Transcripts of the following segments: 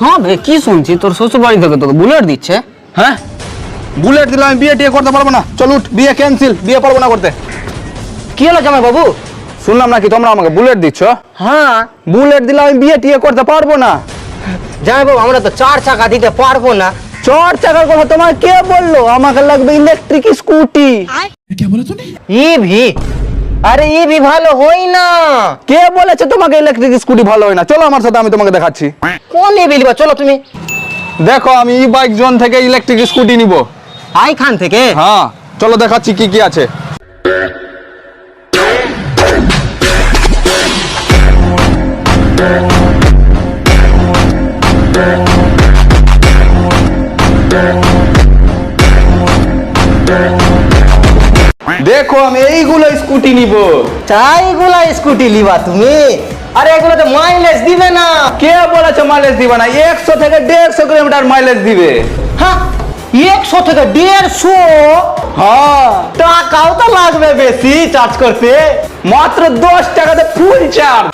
হ্যাঁ বে, কি শুনছি তোর শ্বশুর বাড়ি থেকে তোকে বুলেট দিচ্ছে? হ্যাঁ, বুলেট দিলে আমি বিয়ে টিয়ে করতে পারবো না। চল উঠ, বিয়ে ক্যান্সেল, বিয়ে পারবো না করতে। কি হলো জামাই বাবু? শুনলাম নাকি তোমরা আমাকে বুলেট দিচ্ছ? হ্যাঁ বুলেট দিলে আমি বিয়ে টিয়ে করতে পারবো না। জামাই বাবু, আমরা তো 4 চাকা দিতে পারবো না। 4 চাকার কথা তোমার কে বললো? আমাকে লাগবে ইলেকট্রিক স্কুটি। ইভি? আরে ইভি ভালো হই না। কে বলেছে তোমাকে ইলেকট্রিক স্কুটি ভালো হয় না? চলো আমার সাথে, আমি তোমাকে দেখাচ্ছি। কোন ইভি লিবা? চলো তুমি। দেখো, আমি ই বাইক জোন থেকে ইলেকট্রিক স্কুটি নিব। আইখান থেকে? হ্যাঁ, চলো দেখাচ্ছি কি কি আছে। দেখো, আমি এইগুলো স্কুটি নিব। চাইগুলা স্কুটি লিবা তুমি? আরে এগুলো তো মাইলেজ দিবে না। কে বলেছে মাইলেজ দিবে না? 100 থেকে 150 কিলোমিটার মাইলেজ দিবে। হ্যাঁ, 100 থেকে 150? হ্যাঁ, টাকাও তো লাগবে বেশি চার্জ করতে। মাত্র 10 টাকাতে ফুল চার্জ।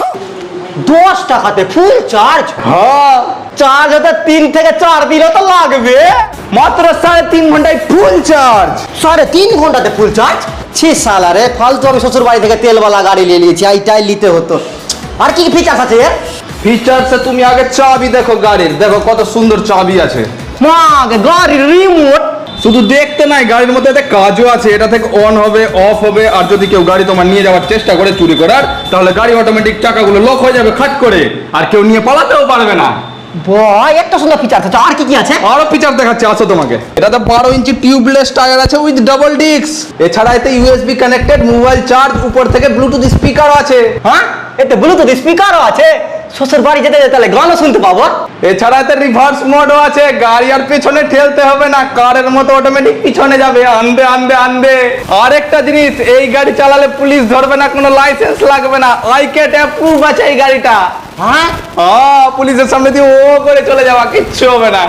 10 টাকাতে ফুল চার্জ? হ্যাঁ, চার্জ হতে 3 থেকে 4 দিনও তো লাগবে। মাত্র 3.5 ঘন্টায় ফুল চার্জ। 3.5 ঘন্টাতে full charge? ছি সালা রে, ফালতু আমি শ্বশুর বাড়ি থেকে তেলওয়ালা গাড়ি নিয়ে নিয়েছি, এইটাই নিতে হতো। আর কি ফিচার্স আছে এর? ফিচার্সে তুমি আগে চাবি দেখো গাড়ির, দেখো কত সুন্দর চাবি আছে। মাগে গাড়ির রিমোট? শুধু দেখতে নাই, গাড়ির মধ্যে একটা কাজও আছে। এটা থেকে অন হবে, অফ হবে, আর যদি কেউ গাড়ি তোমার নিয়ে যাওয়ার চেষ্টা করে চুরি করার, তাহলে গাড়ি অটোমেটিক চাকাগুলো লক হয়ে যাবে খাট করে, আর কেউ নিয়ে পালাতেও পারবে না। ভাই, একটা সুন্দর ফিচার্স আছে। আর কি কি আছে? আরো ফিচার দেখাচ্ছি, আসো তোমাকে। এটাতে 12 ইঞ্চি টিউবলেস টায়ার আছে উইথ ডাবল ডিস্ক। এছাড়া এতে ইউএসবি কানেক্টেড মোবাইল চার্জ, উপর থেকে ব্লুটুথ স্পিকারও আছে। হ্যাঁ, এতে ব্লুটুথ স্পিকারও আছে? শ্বশুর বাড়ি যেতে যেতে তাহলে গানও শুনতে পাবো। এছাড়া এতে রিভার্স মোডও আছে, গাড়ি আর পেছনে ঠেলতে হবে না, কারের মতো অটোমেটিক পিছনে যাবে, আনবে আনবে আনবে। আর একটা জিনিস, এই গাড়ি চালালে পুলিশ ধরবে না, কোনো লাইসেন্স লাগবে না, আইকেট অ্যাপ্রুভ আছে এই গাড়িটা। হ্যাঁ, পুলিশের সামনে দিয়ে ও করে চলে যাওয়া, কিচ্ছু হবে না।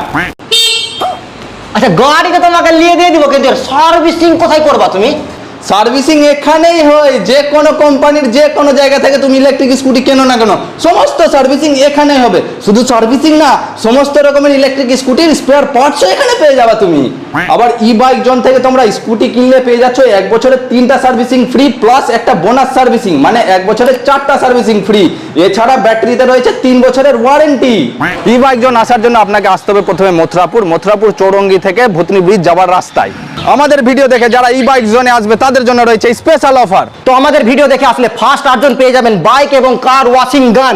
আচ্ছা গাড়িটা তোমাকে নিয়ে দিয়ে দিব, কিন্তু সার্ভিসিং কোথায় করবা তুমি? সার্ভিসিং এখানেই হয়, যে কোনো কোম্পানির যে কোনো জায়গা থেকে তুমি ইলেকট্রিক স্কুটি কেনো না কেন, সমস্ত সার্ভিসিং এখানেই হবে। শুধু সার্ভিসিং না, সমস্ত রকমের ইলেকট্রিক স্কুটির স্পেয়ার পার্টসও এখানে পেয়ে যাবে তুমি। আবার ই বাইক জোন থেকে তোমরা স্কুটি কিনলে পেয়ে যাচ্ছ 1 বছরের 3টা সার্ভিসিং ফ্রি, প্লাস একটা বোনাস সার্ভিসিং, মানে 1 বছরের 4টা সার্ভিসিং ফ্রি। এছাড়া ব্যাটারিতে রয়েছে 3 বছরের ওয়ারেন্টি। ই বাইক জোন আসার জন্য আপনাকে আসতে হবে প্রথমে মথুরাপুর চৌরঙ্গি থেকে ভূতনি ব্রিজ যাওয়ার রাস্তায়। আমাদের ভিডিও দেখে যারা ই বাইক জোনে আসবে তাদের জন্য রয়েছে স্পেশাল অফার। তো আমাদের ভিডিও দেখে আসলে ফার্স্ট 8 জন পেয়ে যাবেন বাইক এবং কার ওয়াশিং গান।